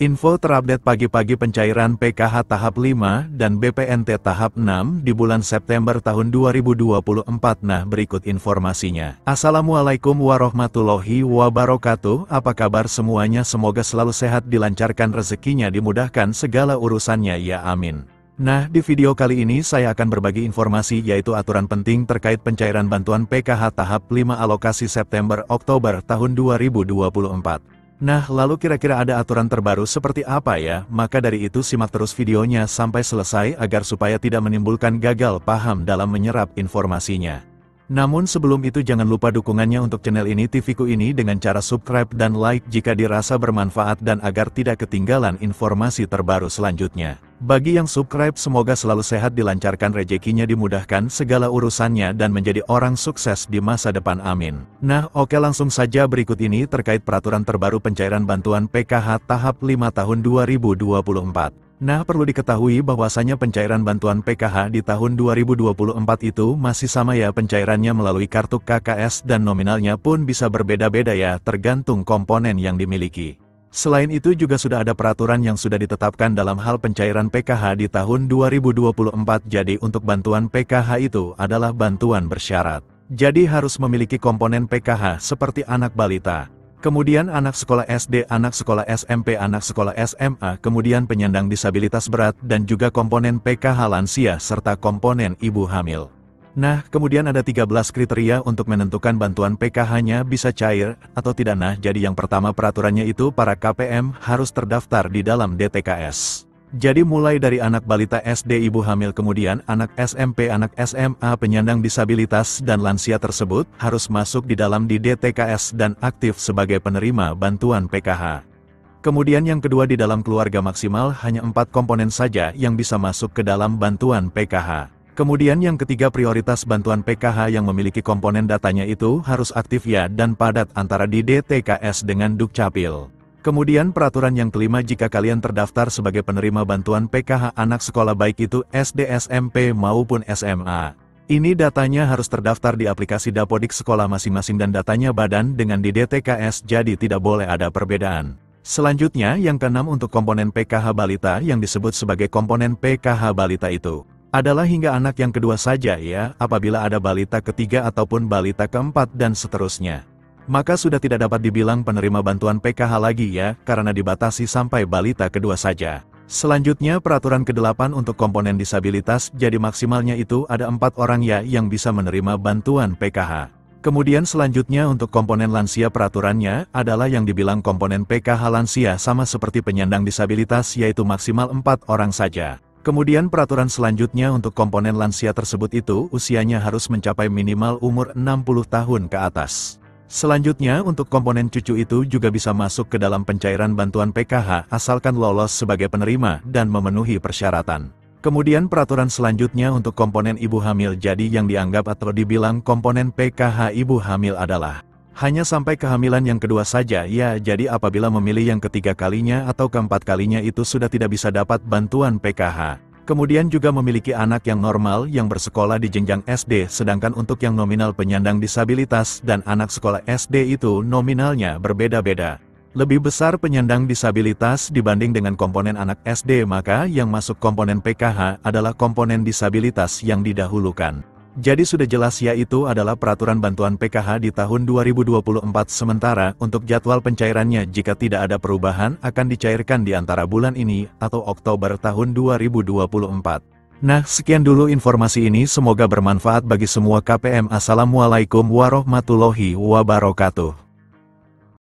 Info terupdate pagi-pagi pencairan PKH tahap 5 dan BPNT tahap 6 di bulan September tahun 2024. Nah, berikut informasinya. Assalamualaikum warahmatullahi wabarakatuh. Apa kabar semuanya? Semoga selalu sehat, dilancarkan rezekinya, dimudahkan segala urusannya, ya amin. Nah, di video kali ini saya akan berbagi informasi yaitu aturan penting terkait pencairan bantuan PKH tahap 5 alokasi September-Oktober tahun 2024. Nah, lalu kira-kira ada aturan terbaru seperti apa ya? Maka dari itu simak terus videonya sampai selesai agar supaya tidak menimbulkan gagal paham dalam menyerap informasinya. Namun sebelum itu jangan lupa dukungannya untuk channel ini, TV-ku ini, dengan cara subscribe dan like jika dirasa bermanfaat dan agar tidak ketinggalan informasi terbaru selanjutnya. Bagi yang subscribe semoga selalu sehat, dilancarkan rezekinya, dimudahkan segala urusannya dan menjadi orang sukses di masa depan, amin. Nah, oke, langsung saja berikut ini terkait peraturan terbaru pencairan bantuan PKH tahap 5 tahun 2024. Nah, perlu diketahui bahwasanya pencairan bantuan PKH di tahun 2024 itu masih sama ya, pencairannya melalui kartu KKS dan nominalnya pun bisa berbeda-beda ya, tergantung komponen yang dimiliki. Selain itu juga sudah ada peraturan yang sudah ditetapkan dalam hal pencairan PKH di tahun 2024. Jadi untuk bantuan PKH itu adalah bantuan bersyarat. Jadi harus memiliki komponen PKH seperti anak balita, kemudian anak sekolah SD, anak sekolah SMP, anak sekolah SMA, kemudian penyandang disabilitas berat, dan juga komponen PKH lansia, serta komponen ibu hamil. Nah, kemudian ada 13 kriteria untuk menentukan bantuan PKH-nya bisa cair atau tidak. Nah, jadi yang pertama peraturannya itu para KPM harus terdaftar di dalam DTKS. Jadi mulai dari anak balita SD, ibu hamil, kemudian anak SMP, anak SMA, penyandang disabilitas, dan lansia tersebut harus masuk di dalam di DTKS dan aktif sebagai penerima bantuan PKH. Kemudian yang kedua, di dalam keluarga maksimal hanya 4 komponen saja yang bisa masuk ke dalam bantuan PKH. Kemudian yang ketiga, prioritas bantuan PKH yang memiliki komponen datanya itu harus aktif ya dan padat antara di DTKS dengan Dukcapil. Kemudian peraturan yang kelima, jika kalian terdaftar sebagai penerima bantuan PKH anak sekolah baik itu SD, SMP maupun SMA, ini datanya harus terdaftar di aplikasi Dapodik sekolah masing-masing dan datanya badan dengan di DTKS, jadi tidak boleh ada perbedaan. Selanjutnya yang keenam, untuk komponen PKH balita yang disebut sebagai komponen PKH balita itu adalah hingga anak yang kedua saja ya, apabila ada balita ketiga ataupun balita keempat dan seterusnya, maka sudah tidak dapat dibilang penerima bantuan PKH lagi ya, karena dibatasi sampai balita kedua saja. Selanjutnya peraturan ke-8 untuk komponen disabilitas, jadi maksimalnya itu ada 4 orang ya yang bisa menerima bantuan PKH. Kemudian selanjutnya untuk komponen lansia, peraturannya adalah yang dibilang komponen PKH lansia sama seperti penyandang disabilitas, yaitu maksimal 4 orang saja. Kemudian peraturan selanjutnya untuk komponen lansia tersebut itu usianya harus mencapai minimal umur 60 tahun ke atas. Selanjutnya untuk komponen cucu itu juga bisa masuk ke dalam pencairan bantuan PKH asalkan lolos sebagai penerima dan memenuhi persyaratan. Kemudian peraturan selanjutnya untuk komponen ibu hamil, jadi yang dianggap atau dibilang komponen PKH ibu hamil adalah hanya sampai kehamilan yang kedua saja ya, jadi apabila memilih yang ketiga kalinya atau keempat kalinya itu sudah tidak bisa dapat bantuan PKH. Kemudian juga memiliki anak yang normal yang bersekolah di jenjang SD, sedangkan untuk yang nominal penyandang disabilitas dan anak sekolah SD itu nominalnya berbeda-beda. Lebih besar penyandang disabilitas dibanding dengan komponen anak SD, maka yang masuk komponen PKH adalah komponen disabilitas yang didahulukan. Jadi sudah jelas ya, itu adalah peraturan bantuan PKH di tahun 2024. Sementara untuk jadwal pencairannya, jika tidak ada perubahan, akan dicairkan di antara bulan ini atau Oktober tahun 2024. Nah, sekian dulu informasi ini, semoga bermanfaat bagi semua KPM. Assalamualaikum warahmatullahi wabarakatuh.